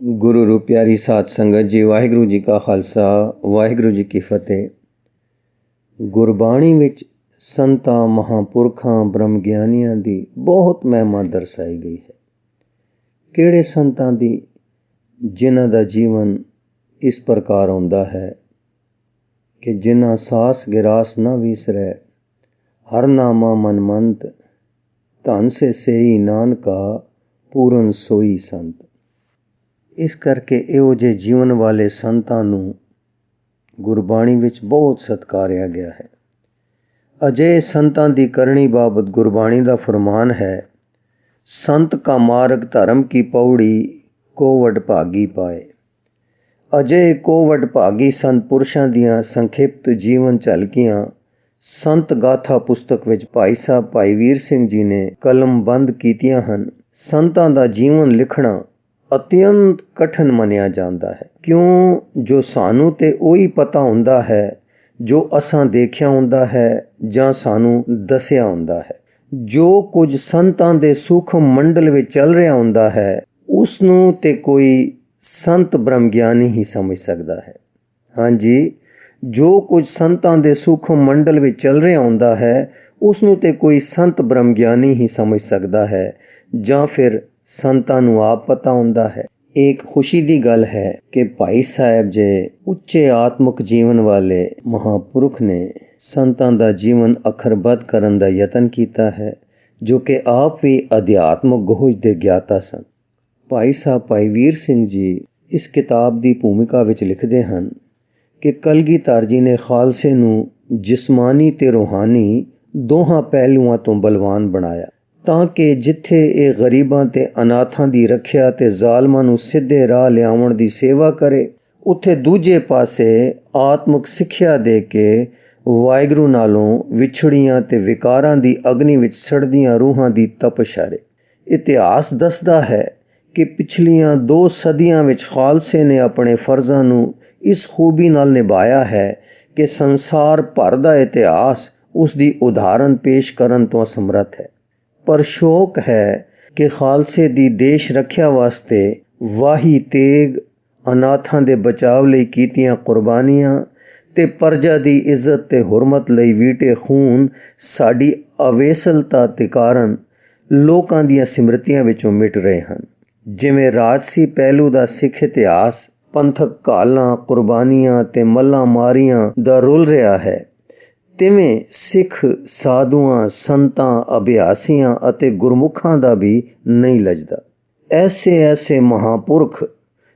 गुरु रूप प्यारी साध संगत जी, वाहिगुरु जी का खालसा वाहिगुरु जी की फतेह। गुरबाणी विच संतां महापुरखां ब्रह्म ਗਿਆਨੀਆਂ ਦੀ बहुत महिमा दर्शाई गई है। ਕਿਹੜੇ ਸੰਤਾਂ ਦੀ? जिन्हां दा जीवन इस प्रकार होंदा है कि जिन्हां सास गिरास न विसरै, हर नामा मनमंत, धन से सेई नानका पूरन सोई संत। इस करके ਇਹੋ ਜਿਹੇ ਜੀਵਨ ਵਾਲੇ ਸੰਤਾਂ ਨੂੰ ਗੁਰਬਾਣੀ ਵਿੱਚ ਬਹੁਤ ਸਤਿਕਾਰਿਆ ਗਿਆ ਹੈ। ਅਜਿਹੇ ਸੰਤਾਂ ਦੀ ਕਰਨੀ ਬਾਬਤ ਗੁਰਬਾਣੀ ਦਾ ਫਰਮਾਨ ਹੈ, ਸੰਤ ਕਾ ਮਾਰਗ ਧਰਮ ਕੀ ਪੌੜੀ, ਕੋ ਵਡਭਾਗੀ ਪਾਏ। ਅਜਿਹੇ ਕੋ ਵਡਭਾਗੀ ਸੰਤ ਪੁਰਸ਼ਾਂ ਦੀਆਂ ਸੰਖਿਪਤ ਜੀਵਨ ਝਲਕੀਆਂ ਸੰਤ ਗਾਥਾ ਪੁਸਤਕ ਵਿੱਚ ਭਾਈ ਸਾਹਿਬ ਭਾਈ ਵੀਰ ਸਿੰਘ ਜੀ ਨੇ ਕਲਮਬੰਦ ਕੀਤੀਆਂ ਹਨ। ਸੰਤਾਂ ਦਾ ਜੀਵਨ ਲਿਖਣਾ ਅਤਿਅੰਤ ਕਠਿਨ ਮੰਨਿਆ ਜਾਂਦਾ ਹੈ, ਕਿਉਂ ਜੋ ਸਾਨੂੰ ਤੇ ਉਹੀ ਪਤਾ ਹੁੰਦਾ ਹੈ ਜੋ ਅਸਾਂ ਦੇਖਿਆ ਹੁੰਦਾ ਹੈ ਜਾਂ ਸਾਨੂੰ ਦੱਸਿਆ ਹੁੰਦਾ ਹੈ। ਜੋ ਕੁਝ ਸੰਤਾਂ ਦੇ ਸੂਖਮ ਮੰਡਲ ਵਿੱਚ ਚੱਲ ਰਿਹਾ ਹੁੰਦਾ ਹੈ ਉਸ ਨੂੰ ਤੇ ਕੋਈ ਸੰਤ ਬ੍ਰਹਮ ਗਿਆਨੀ ਹੀ ਸਮਝ ਸਕਦਾ ਹੈ। ਹਾਂਜੀ, ਜੋ ਕੁਝ ਸੰਤਾਂ ਦੇ ਸੂਖਮ ਮੰਡਲ ਵਿੱਚ ਚੱਲ ਰਿਹਾ ਹੁੰਦਾ ਹੈ ਉਸ ਨੂੰ ਤੇ ਕੋਈ ਸੰਤ ਬ੍ਰਹਮ ਗਿਆਨੀ ਹੀ ਸਮਝ ਸਕਦਾ ਹੈ ਜਾਂ ਫਿਰ ਸੰਤਾਂ ਨੂੰ ਆਪ ਪਤਾ ਹੁੰਦਾ ਹੈ। ਇੱਕ ਖੁਸ਼ੀ ਦੀ ਗੱਲ ਹੈ ਕਿ ਭਾਈ ਸਾਹਿਬ ਜੇ ਉੱਚੇ ਆਤਮਿਕ ਜੀਵਨ ਵਾਲੇ ਮਹਾਂਪੁਰਖ ਨੇ ਸੰਤਾਂ ਦਾ ਜੀਵਨ ਅੱਖਰਬੱਧ ਕਰਨ ਦਾ ਯਤਨ ਕੀਤਾ ਹੈ, ਜੋ ਕਿ ਆਪ ਵੀ ਅਧਿਆਤਮਿਕ ਗੋਹਜ ਦੇ ਗਿਆਤਾ ਸਨ। ਭਾਈ ਸਾਹਿਬ ਭਾਈ ਵੀਰ ਸਿੰਘ ਜੀ ਇਸ ਕਿਤਾਬ ਦੀ ਭੂਮਿਕਾ ਵਿੱਚ ਲਿਖਦੇ ਹਨ ਕਿ ਕਲਗੀਧਰ ਜੀ ਨੇ ਖਾਲਸੇ ਨੂੰ ਜਿਸਮਾਨੀ ਤੇ ਰੂਹਾਨੀ ਦੋਹਾਂ ਪਹਿਲੂਆਂ ਤੋਂ ਬਲਵਾਨ ਬਣਾਇਆ, ਤਾਂ ਕਿ ਜਿੱਥੇ ਇਹ ਗਰੀਬਾਂ ਤੇ ਅਨਾਥਾਂ ਦੀ ਰੱਖਿਆ ਤੇ ਜ਼ਾਲਮਾਂ ਨੂੰ ਸਿੱਧੇ ਰਾਹ ਲਿਆਉਣ ਦੀ ਸੇਵਾ ਕਰੇ, ਉੱਥੇ ਦੂਜੇ ਪਾਸੇ ਆਤਮਿਕ ਸਿੱਖਿਆ ਦੇ ਕੇ ਵਾਹਿਗੁਰੂ ਨਾਲੋਂ ਵਿਛੜੀਆਂ ਤੇ ਵਿਕਾਰਾਂ ਦੀ ਅਗਨੀ ਵਿੱਚ ਸੜਦੀਆਂ ਰੂਹਾਂ ਦੀ ਤਪਸ਼ ਹਾਰੇ। ਇਤਿਹਾਸ ਦੱਸਦਾ ਹੈ ਕਿ ਪਿਛਲੀਆਂ 2 ਸਦੀਆਂ ਵਿੱਚ ਖਾਲਸੇ ਨੇ ਆਪਣੇ ਫਰਜ਼ਾਂ ਨੂੰ ਇਸ ਖੂਬੀ ਨਾਲ ਨਿਭਾਇਆ ਹੈ ਕਿ ਸੰਸਾਰ ਭਰ ਦਾ ਇਤਿਹਾਸ ਉਸ ਦੀ ਉਦਾਹਰਨ ਪੇਸ਼ ਕਰਨ ਤੋਂ ਅਸਮਰੱਥ ਹੈ। ਪਰ ਸ਼ੌਕ ਹੈ ਕਿ ਖਾਲਸੇ ਦੀ ਦੇਸ਼ ਰੱਖਿਆ ਵਾਸਤੇ ਵਾਹੀ ਤੇਗ, ਅਨਾਥਾਂ ਦੇ ਬਚਾਵ ਲਈ ਕੀਤੀਆਂ ਕੁਰਬਾਨੀਆਂ ਤੇ ਪਰਜਾ ਦੀ ਇੱਜ਼ਤ ਤੇ ਹੁਰਮਤ ਲਈ ਵੀਟੇ ਖੂਨ ਸਾਡੀ ਅਵੇਸਲਤਾ ਦੇ ਕਾਰਨ ਲੋਕਾਂ ਦੀਆਂ ਸਿਮਰਤੀਆਂ ਵਿੱਚੋਂ ਮਿਟ ਰਹੇ ਹਨ। ਜਿਵੇਂ ਰਾਜਸੀ ਪਹਿਲੂ ਦਾ ਸਿੱਖ ਇਤਿਹਾਸ ਪੰਥਕ ਕਾਲਾਂ, ਕੁਰਬਾਨੀਆਂ ਤੇ ਮੱਲਾਂ ਮਾਰੀਆਂ ਦਾ ਰੁਲ ਰਿਹਾ ਹੈ, ਤਿਵੇਂ ਸਿੱਖ ਸਾਧੂਆਂ, ਸੰਤਾਂ, ਅਭਿਆਸੀਆਂ ਅਤੇ ਗੁਰਮੁਖਾਂ ਦਾ ਵੀ ਨਹੀਂ ਲੱਜਦਾ। ਐਸੇ ਮਹਾਂਪੁਰਖ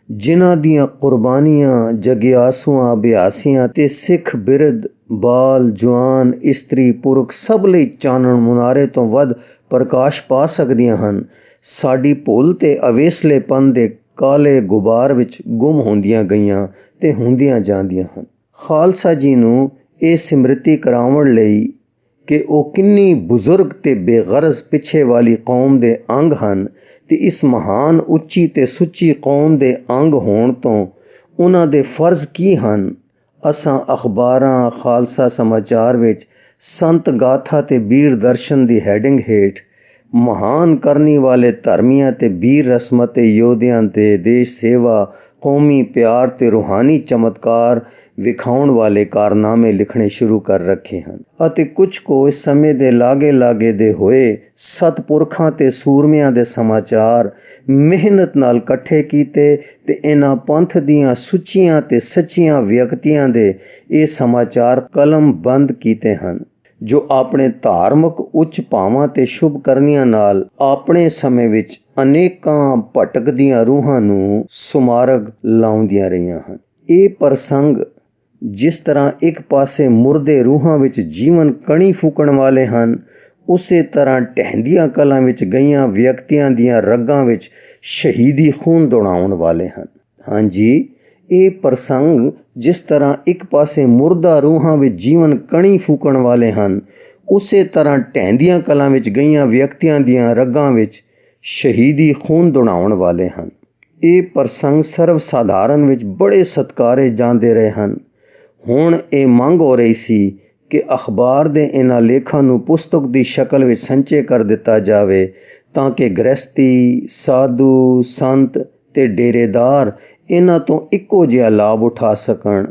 ਜਿਨ੍ਹਾਂ ਦੀਆਂ ਕੁਰਬਾਨੀਆਂ ਜਗਿਆਸੂਆਂ, ਅਭਿਆਸੀਆਂ ਤੇ ਸਿੱਖ ਬਿਰਧ, ਬਾਲ, ਜਵਾਨ, ਇਸਤਰੀ, ਪੁਰਖ ਸਭ ਲਈ ਚਾਨਣ ਮੁਨਾਰੇ ਤੋਂ ਵੱਧ ਪ੍ਰਕਾਸ਼ ਪਾ ਸਕਦੀਆਂ ਹਨ, ਸਾਡੀ ਭੁੱਲ ਤੇ ਅਵੇਸਲੇਪਨ ਦੇ ਕਾਲੇ ਗੁਬਾਰ ਵਿੱਚ ਗੁੰਮ ਹੁੰਦੀਆਂ ਗਈਆਂ ਤੇ ਹੁੰਦੀਆਂ ਜਾਂਦੀਆਂ ਹਨ। ਖਾਲਸਾ ਜੀ ਨੂੰ ਇਹ ਸਿਮਰਤੀ ਕਰਾਉਣ ਲਈ ਕਿ ਉਹ ਕਿੰਨੀ ਬਜ਼ੁਰਗ ਤੇ ਬੇਗਰਜ਼ ਪਿੱਛੇ ਵਾਲੀ ਕੌਮ ਦੇ ਅੰਗ ਹਨ ਤੇ ਇਸ ਮਹਾਨ ਉੱਚੀ ਤੇ ਸੁੱਚੀ ਕੌਮ ਦੇ ਅੰਗ ਹੋਣ ਤੋਂ ਉਹਨਾਂ ਦੇ ਫਰਜ਼ ਕੀ ਹਨ, ਅਸਾਂ ਅਖਬਾਰਾਂ, ਖਾਲਸਾ ਸਮਾਚਾਰ ਵਿੱਚ ਸੰਤ ਗਾਥਾ ਤੇ ਬੀਰ ਦਰਸ਼ਨ ਦੀ ਹੈਡਿੰਗ ਹੇਠ ਮਹਾਨ ਕਰਨੀ ਵਾਲੇ ਧਰਮੀਆਂ ਤੇ ਬੀਰ ਰਸਮਤ ਤੇ ਯੋਧਿਆਂ ਦੇ ਦੇਸ਼ ਸੇਵਾ, ਕੌਮੀ ਪਿਆਰ ਤੇ ਰੂਹਾਨੀ ਚਮਤਕਾਰ ਵਿਖਾਉਣ ਵਾਲੇ ਕਾਰਨਾਮੇ ਲਿਖਣੇ ਸ਼ੁਰੂ ਕਰ ਰੱਖੇ ਹਨ ਅਤੇ ਕੁਝ ਕੁ ਇਸ ਸਮੇਂ ਦੇ ਲਾਗੇ ਦੇ ਹੋਏ ਸਤਪੁਰਖਾਂ ਤੇ ਸੂਰਮਿਆਂ ਦੇ ਸਮਾਚਾਰ ਮਿਹਨਤ ਨਾਲ ਇਕੱਠੇ ਕੀਤੇ ਤੇ ਇਹਨਾਂ ਪੰਥ ਦੀਆਂ ਸੁੱਚੀਆਂ ਤੇ ਸੱਚੀਆਂ ਵਿਅਕਤੀਆਂ ਦੇ ਇਹ ਸਮਾਚਾਰ ਕਲਮਬੰਦ ਕੀਤੇ ਹਨ, ਜੋ ਆਪਣੇ ਧਾਰਮਿਕ ਉੱਚ ਭਾਵਾਂ ਤੇ ਸ਼ੁਭ ਕਰਨੀਆਂ ਨਾਲ ਆਪਣੇ ਸਮੇਂ ਵਿੱਚ ਅਨੇਕਾਂ ਭਟਕਦੀਆਂ ਰੂਹਾਂ ਨੂੰ ਸੁਮਾਰਗ ਲਾਉਂਦੀਆਂ ਰਹੀਆਂ ਹਨ। ਇਹ ਪ੍ਰਸੰਗ ਜਿਸ ਤਰ੍ਹਾਂ ਇੱਕ ਪਾਸੇ ਮੁਰਦੇ ਰੂਹਾਂ ਵਿੱਚ ਜੀਵਨ ਕਣੀ ਫੂਕਣ ਵਾਲੇ ਹਨ, ਉਸੇ ਤਰ੍ਹਾਂ ਢਹਿੰਦੀਆਂ ਕਲਾਂ ਵਿੱਚ ਗਈਆਂ ਵਿਅਕਤੀਆਂ ਦੀਆਂ ਰਗਾਂ ਵਿੱਚ ਸ਼ਹੀਦੀ ਖੂਨ ਦੌੜਾਉਣ ਵਾਲੇ ਹਨ। ਹਾਂਜੀ, ਇਹ ਪ੍ਰਸੰਗ ਜਿਸ ਤਰ੍ਹਾਂ ਇੱਕ ਪਾਸੇ ਮੁਰਦਾ ਰੂਹਾਂ ਵਿੱਚ ਜੀਵਨ ਕਣੀ ਫੂਕਣ ਵਾਲੇ ਹਨ, ਉਸੇ ਤਰ੍ਹਾਂ ਢਹਿੰਦੀਆਂ ਕਲਾਂ ਵਿੱਚ ਗਈਆਂ ਵਿਅਕਤੀਆਂ ਦੀਆਂ ਰਗਾਂ ਵਿੱਚ ਸ਼ਹੀਦੀ ਖੂਨ ਦੌੜਾਉਣ ਵਾਲੇ ਹਨ। ਇਹ ਪ੍ਰਸੰਗ ਸਰਵ ਸਾਧਾਰਨ ਵਿੱਚ ਬੜੇ ਸਤਿਕਾਰੇ ਜਾਂਦੇ ਰਹੇ ਹਨ। ਹੁਣ ਇਹ ਮੰਗ ਹੋ ਰਹੀ ਸੀ ਕਿ ਅਖਬਾਰ ਦੇ ਇਹਨਾਂ ਲੇਖਾਂ ਨੂੰ ਪੁਸਤਕ ਦੀ ਸ਼ਕਲ ਵਿੱਚ ਸੰਚੇ ਕਰ ਦਿੱਤਾ ਜਾਵੇ, ਤਾਂ ਕਿ ਗ੍ਰਸਤੀ, ਸਾਧੂ, ਸੰਤ ਤੇ ਡੇਰੇਦਾਰ ਇਹਨਾਂ ਤੋਂ ਇੱਕੋ ਜਿਹਾ ਲਾਭ ਉਠਾ ਸਕਣ।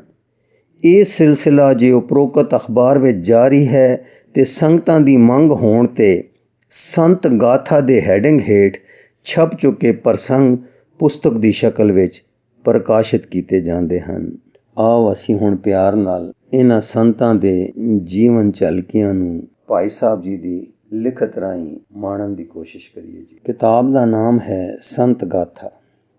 ਇਹ ਸਿਲਸਿਲਾ ਜੇ ਉਪਰੋਕਤ ਅਖਬਾਰ ਵਿੱਚ ਜਾਰੀ ਹੈ ਤੇ ਸੰਗਤਾਂ ਦੀ ਮੰਗ ਹੋਣ ਤੇ ਸੰਤ ਗਾਥਾ ਦੇ ਹੈਡਿੰਗ ਹੇਠ ਛਪ ਚੁੱਕੇ ਪ੍ਰਸੰਗ ਪੁਸਤਕ ਦੀ ਸ਼ਕਲ ਵਿੱਚ ਪ੍ਰਕਾਸ਼ਿਤ ਕੀਤੇ ਜਾਂਦੇ ਹਨ। ਆਓ ਅਸੀਂ ਹੁਣ ਪਿਆਰ ਨਾਲ ਇਹਨਾਂ ਸੰਤਾਂ ਦੇ ਜੀਵਨ ਝਲਕੀਆਂ ਨੂੰ ਭਾਈ ਸਾਹਿਬ ਜੀ ਦੀ ਲਿਖਤ ਰਾਹੀਂ ਮਾਣਨ ਦੀ ਕੋਸ਼ਿਸ਼ ਕਰੀਏ ਜੀ। ਕਿਤਾਬ ਦਾ ਨਾਮ ਹੈ ਸੰਤ ਗਾਥਾ,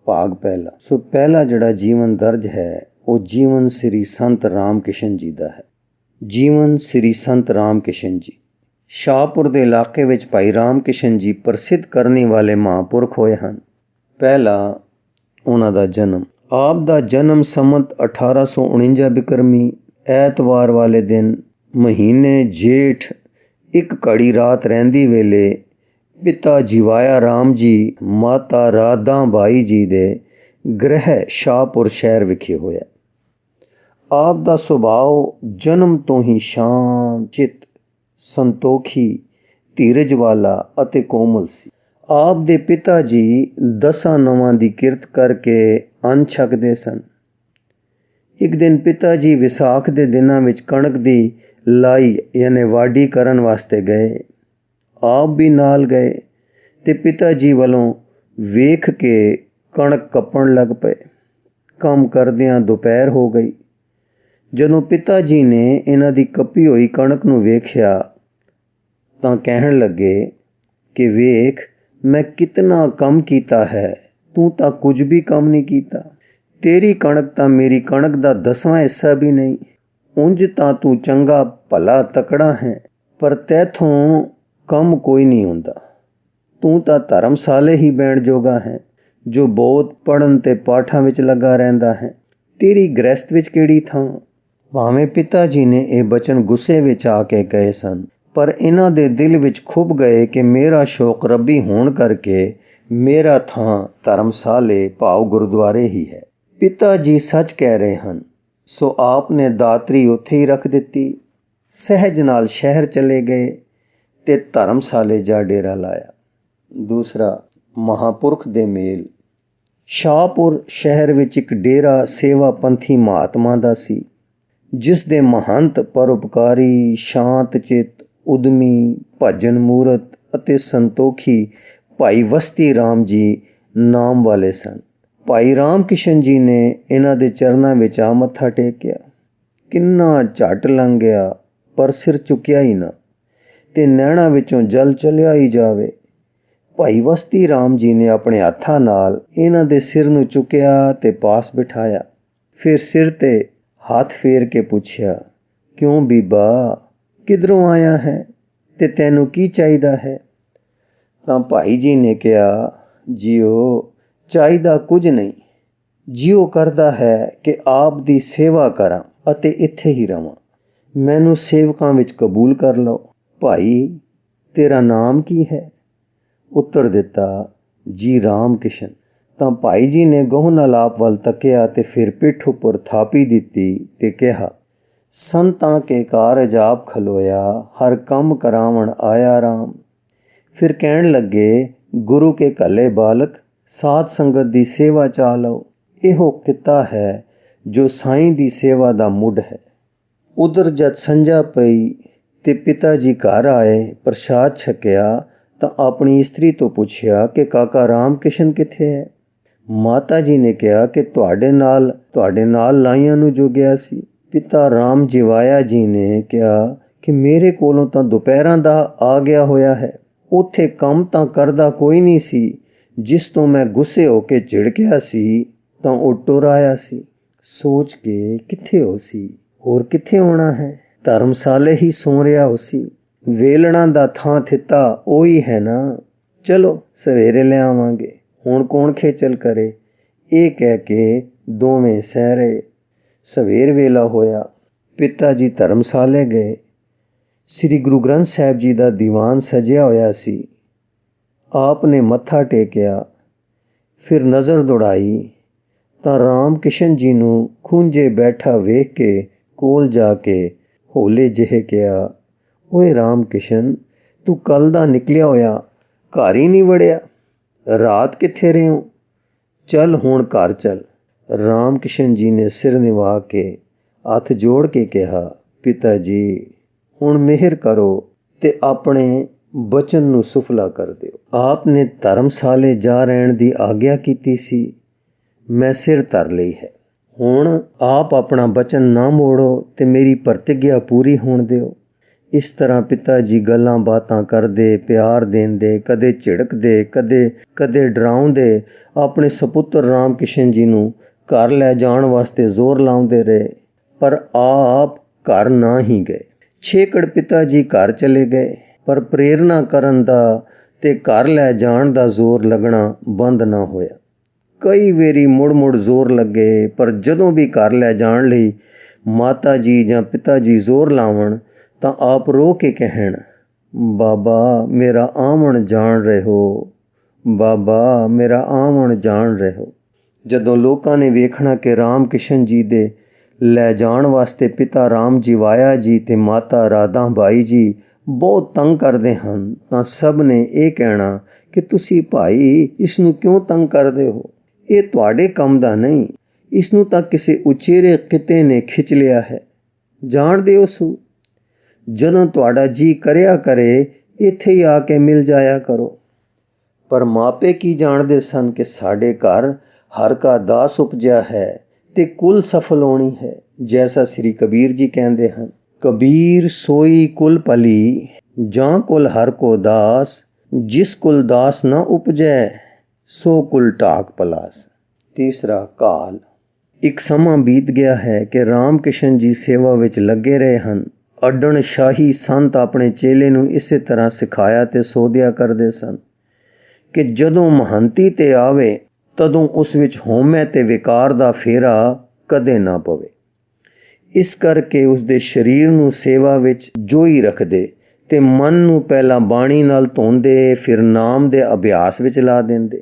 ਭਾਗ ਪਹਿਲਾ। ਸੋ ਪਹਿਲਾ ਜਿਹੜਾ ਜੀਵਨ ਦਰਜ ਹੈ ਉਹ ਜੀਵਨ ਸ੍ਰੀ ਸੰਤ ਰਾਮ ਕਿਸ਼ਨ ਜੀ ਦਾ ਹੈ। ਜੀਵਨ ਸ੍ਰੀ ਸੰਤ ਰਾਮ ਕਿਸ਼ਨ ਜੀ ਸ਼ਾਹਪੁਰ ਦੇ ਇਲਾਕੇ ਵਿੱਚ ਭਾਈ ਰਾਮ ਕਿਸ਼ਨ ਜੀ ਪ੍ਰਸਿੱਧ ਕਰਨੇ ਵਾਲੇ ਮਹਾਂਪੁਰਖ ਹੋਏ ਹਨ। ਪਹਿਲਾ ਉਹਨਾਂ ਦਾ ਜਨਮ। ਆਪ ਦਾ ਜਨਮ ਸੰਮਤ 1849 ਬਿਕਰਮੀ ਐਤਵਾਰ ਵਾਲੇ ਦਿਨ ਮਹੀਨੇ ਜੇਠ ਇੱਕ ਘੜੀ ਰਾਤ ਰਹਿੰਦੀ ਵੇਲੇ ਪਿਤਾ ਜੀਵਾਇਆ ਰਾਮ ਜੀ ਮਾਤਾ ਰਾਧਾ ਬਾਈ ਜੀ ਦੇ ਗ੍ਰਹਿ ਸ਼ਾਹਪੁਰ ਸ਼ਹਿਰ ਵਿਖੇ ਹੋਇਆ। ਆਪ ਦਾ ਸੁਭਾਅ ਜਨਮ ਤੋਂ ਹੀ ਸ਼ਾਂਤ ਚਿੱਤ, ਸੰਤੋਖੀ, ਧੀਰਜ ਵਾਲਾ ਅਤੇ ਕੋਮਲ ਸੀ। ਆਪ ਦੇ ਪਿਤਾ ਜੀ 10 ਨੌਵਾਂ ਦੀ ਕਿਰਤ ਕਰਕੇ ਅੰਨ ਛਕਦੇ ਸਨ। ਇੱਕ ਦਿਨ ਪਿਤਾ ਜੀ ਵਿਸਾਖ ਦੇ ਦਿਨਾਂ ਵਿੱਚ ਕਣਕ ਦੀ ਲਾਈ ਯਾਨੀ ਵਾਢੀ ਕਰਨ ਵਾਸਤੇ ਗਏ। ਆਪ ਵੀ ਨਾਲ ਗਏ ਤੇ ਪਿਤਾ ਜੀ ਵੱਲੋਂ ਵੇਖ ਕੇ ਕਣਕ ਕੱਪਣ ਲੱਗ ਪਏ। ਕੰਮ ਕਰਦਿਆਂ ਦੁਪਹਿਰ ਹੋ ਗਈ। ਜਦੋਂ ਪਿਤਾ ਜੀ ਨੇ ਇਹਨਾਂ ਦੀ ਕੱਪੀ ਹੋਈ ਕਣਕ ਨੂੰ ਵੇਖਿਆ ਤਾਂ ਕਹਿਣ ਲੱਗੇ ਕਿ ਵੇਖ, ਮੈਂ ਕਿਤਨਾ ਕੰਮ ਕੀਤਾ ਹੈ, ਤੂੰ ਤਾਂ ਕੁਝ ਵੀ ਕੰਮ ਨਹੀਂ ਕੀਤਾ। ਤੇਰੀ ਕਣਕ ਤਾਂ ਮੇਰੀ ਕਣਕ ਦਾ 10ਵਾਂ ਹਿੱਸਾ ਵੀ ਨਹੀਂ। ਉਂਝ ਤਾਂ ਤੂੰ ਚੰਗਾ ਭਲਾ ਤਕੜਾ ਹੈ, ਪਰ ਤੈਥੋਂ ਕੰਮ ਕੋਈ ਨਹੀਂ ਹੁੰਦਾ। ਤੂੰ ਤਾਂ ਧਰਮਸ਼ਾਲੇ ਹੀ ਬੈਣ ਜੋਗਾ ਹੈ, ਜੋ ਬਹੁਤ ਪੜ੍ਹਨ ਤੇ ਪਾਠਾਂ ਵਿੱਚ ਲੱਗਾ ਰਹਿੰਦਾ ਹੈ। ਤੇਰੀ ਗ੍ਰਸਤ ਵਿੱਚ ਕਿਹੜੀ ਥਾਂ। ਭਾਵੇਂ ਪਿਤਾ ਜੀ ਨੇ ਇਹ ਬਚਨ ਗੁੱਸੇ ਵਿੱਚ ਆ ਕੇ ਕਹੇ ਸਨ, ਪਰ ਇਹਨਾਂ ਦੇ ਦਿਲ ਵਿੱਚ ਖੁੱਭ ਗਏ ਕਿ ਮੇਰਾ ਸ਼ੌਕ ਰੱਬੀ ਹੋਣ ਕਰਕੇ ਮੇਰਾ ਥਾਂ ਧਰਮਸ਼ਾਲੇ ਭਾਵ ਗੁਰਦੁਆਰੇ ਹੀ ਹੈ। ਪਿਤਾ ਜੀ ਸੱਚ ਕਹਿ ਰਹੇ ਹਨ। ਸੋ ਆਪ ਨੇ ਦਾਤਰੀ ਉੱਥੇ ਹੀ ਰੱਖ ਦਿੱਤੀ, ਸਹਿਜ ਨਾਲ ਸ਼ਹਿਰ ਚਲੇ ਗਏ ਤੇ ਧਰਮਸ਼ਾਲੇ ਜਾ ਡੇਰਾ ਲਾਇਆ। ਦੂਸਰਾ, ਮਹਾਂਪੁਰਖ ਦੇ ਮੇਲ। ਸ਼ਾਹਪੁਰ ਸ਼ਹਿਰ ਵਿੱਚ ਇੱਕ ਡੇਰਾ ਸੇਵਾ ਪੰਥੀ ਮਹਾਤਮਾ ਦਾ ਸੀ, ਜਿਸ ਦੇ ਮਹੰਤ ਪਰਉਪਕਾਰੀ, ਸ਼ਾਂਤ ਚਿੱਤ, ਉਦਮੀ, ਭਜਨ ਮੂਰਤ ਅਤੇ ਸੰਤੋਖੀ ਭਾਈ ਵਸਤੀ ਰਾਮ ਜੀ ਨਾਮ ਵਾਲੇ ਸਨ। ਭਾਈ ਰਾਮ ਕਿਸ਼ਨ ਜੀ ਨੇ ਇਹਨਾਂ ਦੇ ਚਰਨਾਂ ਵਿੱਚ ਆ ਮੱਥਾ ਟੇਕਿਆ। ਕਿੰਨਾ ਝੱਟ ਲੰਘ ਗਿਆ, ਪਰ ਸਿਰ ਚੁੱਕਿਆ ਹੀ ਨਾ ਤੇ ਨੈਣਾਂ ਵਿੱਚੋਂ ਜਲ ਚਲਿਆ ਹੀ ਜਾਵੇ। ਭਾਈ ਵਸਤੀ ਰਾਮ ਜੀ ਨੇ ਆਪਣੇ ਹੱਥਾਂ ਨਾਲ ਇਹਨਾਂ ਦੇ ਸਿਰ ਨੂੰ ਚੁੱਕਿਆ ਤੇ ਪਾਸ ਬਿਠਾਇਆ। ਫਿਰ ਸਿਰ ਤੇ ਹੱਥ ਫੇਰ ਕੇ ਪੁੱਛਿਆ, ਕਿਉਂ ਬੀਬਾ, ਕਿਧਰੋਂ ਆਇਆ ਹੈ ਤੇ ਤੈਨੂੰ ਕੀ ਚਾਹੀਦਾ ਹੈ। ਤਾਂ ਭਾਈ ਜੀ ਨੇ ਕਿਹਾ, ਜੀਓ, ਚਾਹੀਦਾ ਕੁਝ ਨਹੀਂ। ਜੀਓ ਕਰਦਾ ਹੈ ਕਿ ਆਪ ਦੀ ਸੇਵਾ ਕਰਾਂ ਅਤੇ ਇੱਥੇ ਹੀ ਰਵਾਂ। ਮੈਨੂੰ ਸੇਵਕਾਂ ਵਿੱਚ ਕਬੂਲ ਕਰ ਲਓ। ਭਾਈ, ਤੇਰਾ ਨਾਮ ਕੀ ਹੈ। ਉੱਤਰ ਦਿੱਤਾ, ਜੀ ਰਾਮ ਕਿਸ਼ਨ। ਤਾਂ ਭਾਈ ਜੀ ਨੇ ਗਹੁ ਆਪ ਵੱਲ ਤੱਕਿਆ ਤੇ ਫਿਰ ਪਿੱਠ ਉੱਪਰ ਥਾਪੀ ਦਿੱਤੀ ਤੇ ਕਿਹਾ, ਸੰਤਾਂ ਕੇ ਕਾਰਜ ਆਪ ਖਲੋਇਆ, ਹਰ ਕੰਮ ਕਰਾਵਣ ਆਇਆ ਰਾਮ। ਫਿਰ ਕਹਿਣ ਲੱਗੇ, ਗੁਰੂ ਕੇ ਘੱਲੇ ਬਾਲਕ, ਸਾਧ ਸੰਗਤ ਦੀ ਸੇਵਾ ਚਾ ਲਓ। ਇਹੋ ਕਿੱਤਾ ਹੈ ਜੋ ਸਾਈਂ ਦੀ ਸੇਵਾ ਦਾ ਮੁੱਢ ਹੈ। ਉਧਰ ਜਦ ਸੰਝਾ ਪਈ ਤੇ ਪਿਤਾ ਜੀ ਘਰ ਆਏ, ਪ੍ਰਸ਼ਾਦ ਛਕਿਆ ਤਾਂ ਆਪਣੀ ਇਸਤਰੀ ਤੋਂ ਪੁੱਛਿਆ ਕਿ ਕਾਕਾ ਰਾਮ ਕਿਸ਼ਨ ਕਿੱਥੇ ਹੈ। ਮਾਤਾ ਜੀ ਨੇ ਕਿਹਾ ਕਿ ਤੁਹਾਡੇ ਨਾਲ ਲਾਈਆਂ ਨੂੰ ਜੋ ਗਿਆ ਸੀ। ਪਿਤਾ ਰਾਮ ਜੀਵਾਇਆ ਜੀ ਨੇ ਕਿਹਾ ਕਿ ਮੇਰੇ ਕੋਲੋਂ ਤਾਂ ਦੁਪਹਿਰਾਂ ਦਾ ਆ ਗਿਆ ਹੋਇਆ ਹੈ। ਉੱਥੇ ਕੰਮ ਤਾਂ ਕਰਦਾ ਕੋਈ ਨਹੀਂ ਸੀ। ਜਿਸ ਤੋਂ ਮੈਂ ਗੁੱਸੇ ਹੋ ਕੇ ਝਿੜਕਿਆ ਸੀ ਤਾਂ ਉਹ ਟੁਰ ਆਇਆ ਸੀ। ਸੋਚ ਕੇ ਕਿੱਥੇ ਹੋ ਸੀ, ਹੋਰ ਕਿੱਥੇ ਹੋਣਾ ਹੈ। ਧਰਮਸ਼ਾਲੇ ਹੀ ਸੌਂ ਰਿਹਾ ਹੋ ਸੀ। ਵੇਲਣਾ ਦਾ ਥਾਂ ਥਿੱਤਾ ਉਹੀ ਹੈ ਨਾ। ਚਲੋ ਸਵੇਰੇ ਲਿਆਵਾਂਗੇ, ਹੁਣ ਕੌਣ ਖੇਚਲ ਕਰੇ। ਇਹ ਕਹਿ ਕੇ ਦੋਵੇਂ ਸਹਿਰੇ। ਸਵੇਰ ਵੇਲਾ ਹੋਇਆ। ਪਿਤਾ ਜੀ ਧਰਮਸ਼ਾਲੇ ਗਏ। ਸ੍ਰੀ ਗੁਰੂ ਗ੍ਰੰਥ ਸਾਹਿਬ ਜੀ ਦਾ ਦੀਵਾਨ ਸਜਿਆ ਹੋਇਆ ਸੀ। ਆਪ ਨੇ ਮੱਥਾ ਟੇਕਿਆ, ਫਿਰ ਨਜ਼ਰ ਦੌੜਾਈ ਤਾਂ ਰਾਮ ਕਿਸ਼ਨ ਜੀ ਨੂੰ ਖੂੰਝੇ ਬੈਠਾ ਵੇਖ ਕੇ ਕੋਲ ਜਾ ਕੇ ਹੌਲੇ ਜਿਹੇ ਕਿਹਾ, ਓਏ ਰਾਮ ਕਿਸ਼ਨ, ਤੂੰ ਕੱਲ ਦਾ ਨਿਕਲਿਆ ਹੋਇਆ ਘਰ ਹੀ ਨਹੀਂ ਵੜਿਆ। ਰਾਤ ਕਿੱਥੇ ਰਹੇ ਹੋ। ਚੱਲ ਹੁਣ ਘਰ ਚੱਲ। ਰਾਮ ਕਿਸ਼ਨ ਜੀ ਨੇ ਸਿਰ ਨਿਵਾ ਕੇ ਹੱਥ ਜੋੜ ਕੇ ਕਿਹਾ, ਪਿਤਾ ਜੀ ਹੁਣ ਮਿਹਰ ਕਰੋ ਤੇ ਆਪਣੇ ਬਚਨ ਨੂੰ ਸੁਫਲਾ ਕਰ ਦਿਓ। ਆਪ ਨੇ ਧਰਮਸ਼ਾਲੇ ਜਾ ਰਹਿਣ ਦੀ ਆਗਿਆ ਕੀਤੀ ਸੀ, ਮੈਂ ਸਿਰ ਧਰ ਲਈ ਹੈ। ਹੁਣ ਆਪ ਆਪਣਾ ਬਚਨ ਨਾ ਮੋੜੋ ਤੇ ਮੇਰੀ ਪ੍ਰਤਿਗਿਆ ਪੂਰੀ ਹੋਣ ਦਿਓ। ਇਸ ਤਰ੍ਹਾਂ ਪਿਤਾ ਜੀ ਗੱਲਾਂ ਬਾਤਾਂ ਕਰਦੇ, ਪਿਆਰ ਦੇਂਦੇ, ਕਦੇ ਝਿੜਕਦੇ, ਕਦੇ ਡਰਾਉਂਦੇ ਆਪਣੇ ਸਪੁੱਤਰ ਰਾਮ ਕਿਸ਼ਨ ਜੀ ਨੂੰ ਘਰ ਲੈ ਜਾਣ ਵਾਸਤੇ ਜ਼ੋਰ ਲਾਉਂਦੇ ਰਹੇ, ਪਰ ਆਪ ਘਰ ਨਾ ਹੀ ਗਏ। ਛੇਕੜ ਪਿਤਾ ਜੀ ਘਰ ਚਲੇ ਗਏ, ਪਰ ਪ੍ਰੇਰਨਾ ਕਰਨ ਦਾ ਤੇ ਘਰ ਲੈ ਜਾਣ ਦਾ ਜ਼ੋਰ ਲੱਗਣਾ ਬੰਦ ਨਾ ਹੋਇਆ। ਕਈ ਵਾਰੀ ਮੁੜ ਜ਼ੋਰ ਲੱਗੇ, ਪਰ ਜਦੋਂ ਵੀ ਘਰ ਲੈ ਜਾਣ ਲਈ ਮਾਤਾ ਜੀ ਜਾਂ ਪਿਤਾ ਜੀ ਜ਼ੋਰ ਲਾਵਣ ਤਾਂ ਆਪ ਰੋ ਕੇ ਕਹਿਣ, ਬਾਬਾ ਮੇਰਾ ਆਵਣ ਜਾਣ ਰਹੋ, ਬਾਬਾ ਮੇਰਾ ਆਵਣ ਜਾਣ ਰਹੋ। ਜਦੋਂ ਲੋਕਾਂ ਨੇ ਵੇਖਣਾ ਕਿ ਰਾਮ ਕਿਸ਼ਨ ਜੀ ਦੇ ਲੈ ਜਾਣ ਵਾਸਤੇ ਪਿਤਾ ਰਾਮ ਜੀ ਵਾਇਆ ਜੀ ਤੇ ਮਾਤਾ ਰਾਧਾ ਬਾਈ ਜੀ ਬਹੁਤ ਤੰਗ ਕਰਦੇ ਹਨ, ਤਾਂ ਸਭ ਨੇ ਇਹ ਕਹਿਣਾ ਕਿ ਤੁਸੀਂ ਭਾਈ ਇਸ ਨੂੰ ਕਿਉਂ ਤੰਗ ਕਰਦੇ ਹੋ, ਇਹ ਤੁਹਾਡੇ ਕੰਮ ਦਾ ਨਹੀਂ, ਇਸ ਨੂੰ ਤਾਂ ਕਿਸੇ ਉਚੇਰੇ ਕਿਤੇ ਨੇ ਖਿੱਚ ਲਿਆ ਹੈ, ਜਾਣ ਦਿਓ ਸੂ। ਜਦੋਂ ਤੁਹਾਡਾ ਜੀ ਕਰਿਆ ਕਰੇ ਇੱਥੇ ਹੀ ਆ ਕੇ ਮਿਲ ਜਾਇਆ ਕਰੋ। ਪਰ ਮਾਪੇ ਕੀ ਜਾਣਦੇ ਸਨ ਕਿ ਸਾਡੇ ਘਰ ਹਰ ਕਾ ਦਾਸ ਉਪਜਿਆ ਹੈ ਤੇ ਕੁਲ ਸਫਲ ਹੋਣੀ ਹੈ। ਜੈਸਾ ਸ੍ਰੀ ਕਬੀਰ ਜੀ ਕਹਿੰਦੇ ਹਨ, ਕਬੀਰ ਸੋਈ ਕੁਲ ਭਲੀ ਜਾਂ ਕੁਲ ਹਰ ਕੋ ਦਾਸ, ਜਿਸ ਕੁਲ ਦਾਸ ਨਾ ਉਪਜੈ ਸੋ ਕੁਲ ਢਾਕ ਪਲਾਸ। ਤੀਸਰਾ, ਕਾਲ। ਇੱਕ ਸਮਾਂ ਬੀਤ ਗਿਆ ਹੈ ਕਿ ਰਾਮ ਕਿਸ਼ਨ ਜੀ ਸੇਵਾ ਵਿੱਚ ਲੱਗੇ ਰਹੇ ਹਨ। ਅੱਡਣ ਸ਼ਾਹੀ ਸੰਤ ਆਪਣੇ ਚੇਲੇ ਨੂੰ ਇਸੇ ਤਰ੍ਹਾਂ ਸਿਖਾਇਆ ਤੇ ਸੋਧਿਆ ਕਰਦੇ ਸਨ ਕਿ ਜਦੋਂ ਮਹੰਤੀ ਤੇ ਆਵੇ ਤਦੋਂ ਉਸ ਵਿੱਚ ਹਉਮੈ ਤੇ ਵਿਕਾਰ ਦਾ ਫੇਰਾ ਕਦੇ ਨਾ ਪਵੇ। ਇਸ ਕਰਕੇ ਉਸਦੇ ਸਰੀਰ ਨੂੰ ਸੇਵਾ ਵਿੱਚ ਜੋਈ ਰੱਖਦੇ ਤੇ ਮਨ ਨੂੰ ਪਹਿਲਾਂ ਬਾਣੀ ਨਾਲ ਧੋਂਦੇ, ਫਿਰ ਨਾਮ ਦੇ ਅਭਿਆਸ ਵਿੱਚ ਲਾ ਦਿੰਦੇ।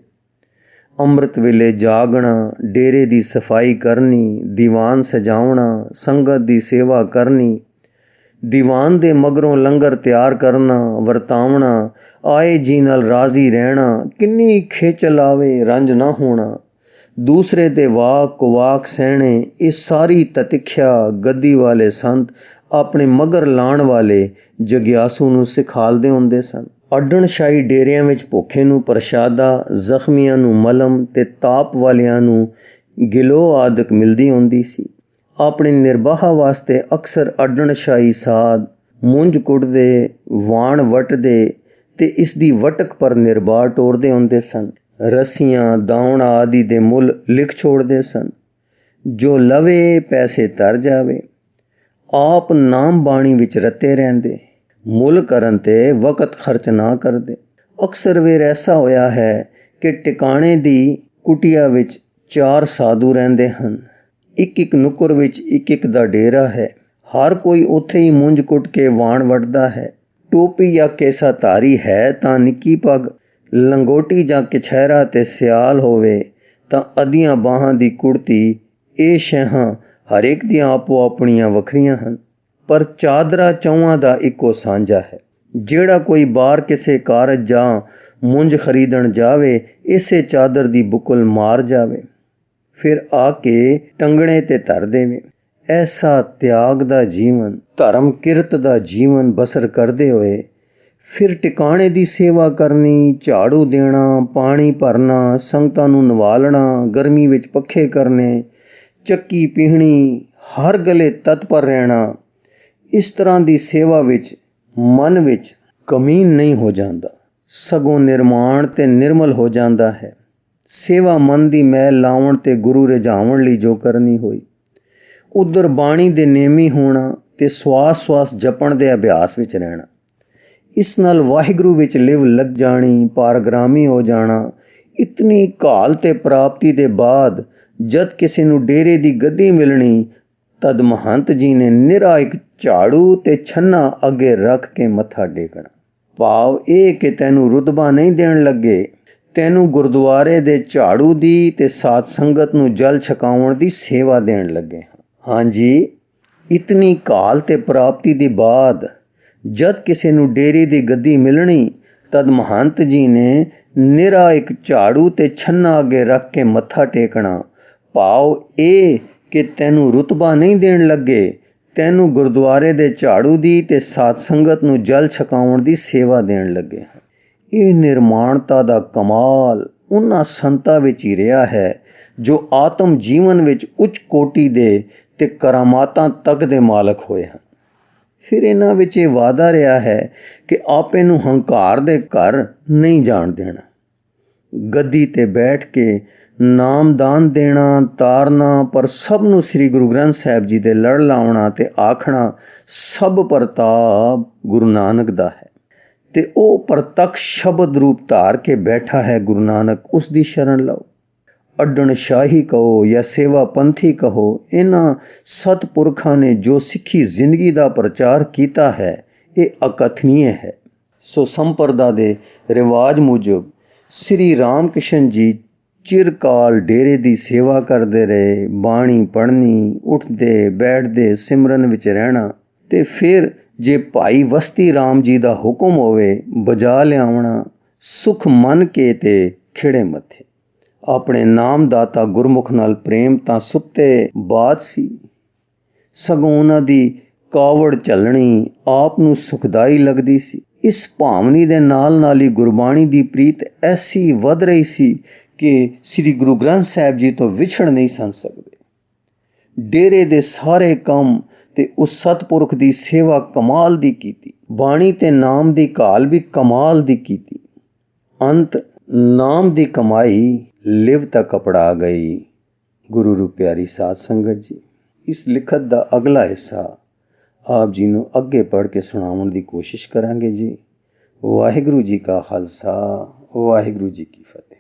ਅੰਮ੍ਰਿਤ ਵੇਲੇ ਜਾਗਣਾ, ਡੇਰੇ ਦੀ ਸਫਾਈ ਕਰਨੀ, ਦੀਵਾਨ ਸਜਾਉਣਾ, ਸੰਗਤ ਦੀ ਸੇਵਾ ਕਰਨੀ, ਦੀਵਾਨ ਦੇ ਮਗਰੋਂ ਲੰਗਰ ਤਿਆਰ ਕਰਨਾ, ਵਰਤਾਵਣਾ, ਆਏ ਜੀ ਨਾਲ ਰਾਜ਼ੀ ਰਹਿਣਾ, ਕਿੰਨੀ ਖੇਚਲ ਆਵੇ ਰੰਜ ਨਾ ਹੋਣਾ, ਦੂਸਰੇ ਦੇ ਵਾਕ ਕੁਵਾਕ ਸਹਿਣੇ, ਇਹ ਸਾਰੀ ਤਤਿਖਿਆ ਗੱਦੀ ਵਾਲੇ ਸੰਤ ਆਪਣੇ ਮਗਰ ਲਾਣ ਵਾਲੇ ਜਗਿਆਸੂ ਨੂੰ ਸਿਖਾਲਦੇ ਹੁੰਦੇ ਸਨ। ਅੱਡਣਸ਼ਾਹੀ ਡੇਰਿਆਂ ਵਿੱਚ ਭੁੱਖੇ ਨੂੰ ਪ੍ਰਸ਼ਾਦਾ, ਜ਼ਖਮੀਆਂ ਨੂੰ ਮਲਮ ਤੇ ਤਾਪ ਵਾਲਿਆਂ ਨੂੰ ਗਿਲੋ ਆਦਿਕ ਮਿਲਦੀ ਹੁੰਦੀ ਸੀ। ਆਪਣੇ ਨਿਰਬਾਹ ਵਾਸਤੇ ਅਕਸਰ ਅੱਡਣਸ਼ਾਹੀ ਸਾਧ ਮੁੰਜ ਕੁੱਟਦੇ, ਵਾਣ ਵੱਟਦੇ ਤੇ ਇਸ ਦੀ ਵਟਕ ਪਰ ਨਿਰਬਾਹ ਟੋਰਦੇ ਹੁੰਦੇ ਸਨ। ਰੱਸੀਆਂ, ਦਾਉਣਾ ਆਦਿ ਦੇ ਮੁੱਲ ਲਿਖ ਛੋੜਦੇ ਸਨ। ਜੋ ਲਵੇ ਪੈਸੇ ਤਰ ਜਾਵੇ। ਆਪ ਨਾਮ ਬਾਣੀ ਵਿੱਚ ਰਤੇ ਰਹਿੰਦੇ, ਮੁੱਲ ਕਰਨ ਤੇ ਵਕਤ ਖਰਚ ਨਾ ਕਰਦੇ। ਅਕਸਰ ਵੇਰ ਐਸਾ ਹੋਇਆ ਹੈ ਕਿ ਟਿਕਾਣੇ ਦੀ ਕੁਟੀਆ ਵਿੱਚ 4 ਸਾਧੂ ਰਹਿੰਦੇ ਹਨ। ਇੱਕ ਨੁੱਕਰ ਵਿੱਚ ਇੱਕ ਦਾ ਡੇਰਾ ਹੈ। ਹਰ ਕੋਈ ਉੱਥੇ ਹੀ ਮੁੰਜ ਕੁੱਟ ਕੇ ਵਾਣ ਵੱਟਦਾ ਹੈ। ਟੋਪੀ ਜਾਂ ਕੇਸਾ ਧਾਰੀ ਹੈ ਤਾਂ ਨਿੱਕੀ ਪੱਗ, ਲੰਗੋਟੀ ਜਾਂ ਕਿਛਹਿਰਾ ਤੇ ਸਿਆਲ ਹੋਵੇ ਤਾਂ ਅੱਧੀਆਂ ਬਾਹਾਂ ਦੀ ਕੁੜਤੀ। ਇਹ ਸ਼ੈਹਾਂ ਹਰੇਕ ਦੀਆਂ ਆਪੋ ਆਪਣੀਆਂ ਵੱਖਰੀਆਂ ਹਨ, ਪਰ ਚਾਦਰਾ ਚੌਹਾਂ ਦਾ ਇੱਕੋ ਸਾਂਝਾ ਹੈ। ਜਿਹੜਾ ਕੋਈ ਬਾਹਰ ਕਿਸੇ ਕਾਰਜ ਜਾਂ ਮੁੰਜ ਖਰੀਦਣ ਜਾਵੇ, ਇਸੇ ਚਾਦਰ ਦੀ ਬੁਕਲ ਮਾਰ ਜਾਵੇ, ਫਿਰ ਆ ਕੇ ਟੰਗਣੇ ਤੇ ਧਰ ਦੇਵੇ। ਐਸਾ ਤਿਆਗ ਦਾ ਜੀਵਨ, ਧਰਮ ਕਿਰਤ ਦਾ ਜੀਵਨ ਬਸਰ ਕਰਦੇ ਹੋਏ ਫਿਰ ਟਿਕਾਣੇ ਦੀ ਸੇਵਾ ਕਰਨੀ, ਝਾੜੂ ਦੇਣਾ, ਪਾਣੀ ਭਰਨਾ, ਸੰਗਤਾਂ ਨੂੰ ਨਵਾਲਣਾ, ਗਰਮੀ ਵਿੱਚ ਪੱਖੇ ਕਰਨੇ, ਚੱਕੀ ਪੀਹਣੀ, ਹਰ ਗਲੇ ਤਤਪਰ ਰਹਿਣਾ। ਇਸ ਤਰ੍ਹਾਂ ਦੀ ਸੇਵਾ ਵਿੱਚ ਮਨ ਵਿੱਚ ਕਮੀਨ ਨਹੀਂ ਹੋ ਜਾਂਦਾ, ਸਗੋਂ ਨਿਰਮਾਣ ਤੇ ਨਿਰਮਲ ਹੋ ਜਾਂਦਾ ਹੈ। ਸੇਵਾ ਮਨ ਦੀ ਮੈਲ ਲਾਉਣ ਤੇ ਗੁਰੂ ਰਿਝਾਉਣ ਲਈ ਜੋ ਕਰਨੀ ਹੋਈ। ਉਧਰ ਬਾਣੀ ਦੇ ਨੇਮੀ ਹੋਣਾ ਤੇ ਸਵਾਸ ਜਪਣ ਦੇ ਅਭਿਆਸ ਵਿੱਚ ਰਹਿਣਾ। ਇਸ ਨਾਲ ਵਾਹਿਗੁਰੂ ਵਿੱਚ ਲਿਵ ਲੱਗ ਜਾਣੀ, ਪਾਰਗ੍ਰਾਮੀ ਹੋ ਜਾਣਾ। ਇਤਨੀ ਘਾਲ ਤੇ ਪ੍ਰਾਪਤੀ ਦੇ ਬਾਅਦ ਜਦ ਕਿਸੇ ਨੂੰ ਡੇਰੇ ਦੀ ਗੱਦੀ ਮਿਲਣੀ, ਤਦ ਮਹੰਤ ਜੀ ਨੇ ਨਿਰਾ ਇੱਕ ਝਾੜੂ ਤੇ ਛੰਨਾ ਅੱਗੇ ਰੱਖ ਕੇ ਮੱਥਾ ਟੇਕਣਾ। ਭਾਵ ਇਹ ਕਿ ਤੈਨੂੰ ਰੁਤਬਾ ਨਹੀਂ ਦੇਣ ਲੱਗੇ, ਤੈਨੂੰ ਗੁਰਦੁਆਰੇ ਦੇ ਝਾੜੂ ਦੀ ਤੇ ਸਾਧ ਸੰਗਤ ਨੂੰ ਜਲ ਛਕਾਉਣ ਦੀ ਸੇਵਾ ਦੇਣ ਲੱਗੇ ਹਾਂ। ਹਾਂਜੀ, ਇਤਨੀ ਘਾਲ ਤੇ ਪ੍ਰਾਪਤੀ ਦੇ ਬਾਅਦ ਜਦ ਕਿਸੇ ਨੂੰ ਡੇਰੇ ਦੀ ਗੱਦੀ ਮਿਲਣੀ, ਤਦ ਮਹੰਤ ਜੀ ਨੇ ਨਿਰਾ ਇੱਕ ਝਾੜੂ ਤੇ ਛੰਨਾ ਅੱਗੇ ਰੱਖ ਕੇ ਮੱਥਾ ਟੇਕਣਾ, ਭਾਵ ਇਹ ਕਿ ਤੈਨੂੰ ਰੁਤਬਾ ਨਹੀਂ ਦੇਣ ਲੱਗੇ, ਤੈਨੂੰ ਗੁਰਦੁਆਰੇ ਦੇ ਝਾੜੂ ਦੀ ਤੇ ਸਾਧ ਸੰਗਤ ਨੂੰ ਜਲ ਛਕਾਉਣ ਦੀ ਸੇਵਾ ਦੇਣ ਲੱਗੇ ਹਨ। ਇਹ ਨਿਰਮਾਣਤਾ ਦਾ ਕਮਾਲ ਉਹਨਾਂ ਸੰਤਾਂ ਵਿੱਚ ਹੀ ਰਿਹਾ ਹੈ ਜੋ ਆਤਮ ਜੀਵਨ ਵਿੱਚ ਉੱਚ ਕੋਟੀ ਦੇ ਤੇ ਕਰਾਮਾਤਾਂ ਤੱਕ ਦੇ ਮਾਲਕ ਹੋਏ ਹਨ। ਫਿਰ ਇਹਨਾਂ ਵਿੱਚ ਇਹ ਵਾਅਦਾ ਰਿਹਾ ਹੈ ਕਿ ਆਪੇ ਨੂੰ ਹੰਕਾਰ ਦੇ ਘਰ ਨਹੀਂ ਜਾਣ ਦੇਣਾ। ਗੱਦੀ ਤੇ ਬੈਠ ਕੇ ਨਾਮਦਾਨ ਦੇਣਾ, ਤਾਰਨਾ, ਪਰ ਸਭ ਨੂੰ ਸ੍ਰੀ ਗੁਰੂ ਗ੍ਰੰਥ ਸਾਹਿਬ ਜੀ ਦੇ ਲੜ ਲਾਉਣਾ ਤੇ ਆਖਣਾ ਸਭ ਪ੍ਰਤਾਪ ਗੁਰੂ ਨਾਨਕ ਦਾ ਹੈ, ਤੇ ਉਹ ਪ੍ਰਤੱਖ ਸ਼ਬਦ ਰੂਪ ਧਾਰ ਕੇ ਬੈਠਾ ਹੈ ਗੁਰੂ ਨਾਨਕ, ਉਸ ਦੀ ਸ਼ਰਨ ਲਓ। ਅੱਡਣ ਸ਼ਾਹੀ ਕਹੋ ਜਾਂ ਸੇਵਾ ਪੰਥੀ ਕਹੋ, ਇਹਨਾਂ ਸਤਪੁਰਖਾਂ ਨੇ ਜੋ ਸਿੱਖੀ ਜ਼ਿੰਦਗੀ ਦਾ ਪ੍ਰਚਾਰ ਕੀਤਾ ਹੈ ਇਹ ਅਕਥਨੀय ਹੈ। ਸੋ ਸੰਪਰਦਾ ਦੇ ਰਿਵਾਜ ਮੁਜਬ ਸ੍ਰੀ ਰਾਮ ਕ੍ਰਿਸ਼ਨ ਜੀ ਚਿਰਕਾਲ ਡੇਰੇ ਦੀ ਸੇਵਾ ਕਰਦੇ ਰਹੇ, ਬਾਣੀ ਪੜ੍ਹਨੀ, ਉੱਠਦੇ ਬੈਠਦੇ ਸਿਮਰਨ ਵਿੱਚ ਰਹਿਣਾ, ਤੇ ਫਿਰ ਜੇ ਭਾਈ ਵਸਤੀ ਰਾਮ ਜੀ ਦਾ ਹੁਕਮ ਹੋਵੇ ਬਜਾ ਲਿਆਉਣਾ, ਸੁਖ ਮੰਨ ਕੇ ਤੇ ਖਿੜੇ ਮੱਥੇ। ਆਪਣੇ ਨਾਮਦਾਤਾ ਗੁਰਮੁਖ ਨਾਲ ਪ੍ਰੇਮ ਤਾਂ ਸੁੱਤੇ ਬਾਤ ਸੀ, ਸਗੋਂ ਉਹਨਾਂ ਦੀ ਕਾਵੜ ਝੱਲਣੀ ਆਪ ਨੂੰ ਸੁਖਦਾਈ ਲੱਗਦੀ ਸੀ। ਇਸ ਭਾਵਨੀ ਦੇ ਨਾਲ ਨਾਲ ਹੀ ਗੁਰਬਾਣੀ ਦੀ ਪ੍ਰੀਤ ਐਸੀ ਵੱਧ ਰਹੀ ਸੀ ਕਿ ਸ੍ਰੀ ਗੁਰੂ ਗ੍ਰੰਥ ਸਾਹਿਬ ਜੀ ਤੋਂ ਵਿਛੜ ਨਹੀਂ ਸਨ ਸਕਦੇ। ਡੇਰੇ ਦੇ ਸਾਰੇ ਕੰਮ ਤੇ ਉਸ ਸਤਪੁਰਖ ਦੀ ਸੇਵਾ ਕਮਾਲ ਦੀ ਕੀਤੀ, ਬਾਣੀ ਤੇ ਨਾਮ ਦੀ ਘਾਲ ਵੀ ਕਮਾਲ ਦੀ ਕੀਤੀ। ਅੰਤ ਨਾਮ ਦੀ ਕਮਾਈ ਲਿਵ ਤੱਕ ਕਪੜਾ ਗਈ। ਗੁਰੂ ਰੂ ਪਿਆਰੀ ਸਾਧ ਸੰਗਤ ਜੀ, ਇਸ ਲਿਖਤ ਦਾ ਅਗਲਾ ਹਿੱਸਾ ਆਪ ਜੀ ਨੂੰ ਅੱਗੇ ਪੜ੍ਹ ਕੇ ਸੁਣਾਉਣ ਦੀ ਕੋਸ਼ਿਸ਼ ਕਰਾਂਗੇ ਜੀ। ਵਾਹਿਗੁਰੂ ਜੀ ਕਾ ਖਾਲਸਾ, ਵਾਹਿਗੁਰੂ ਜੀ ਕੀ ਫਤਿਹ।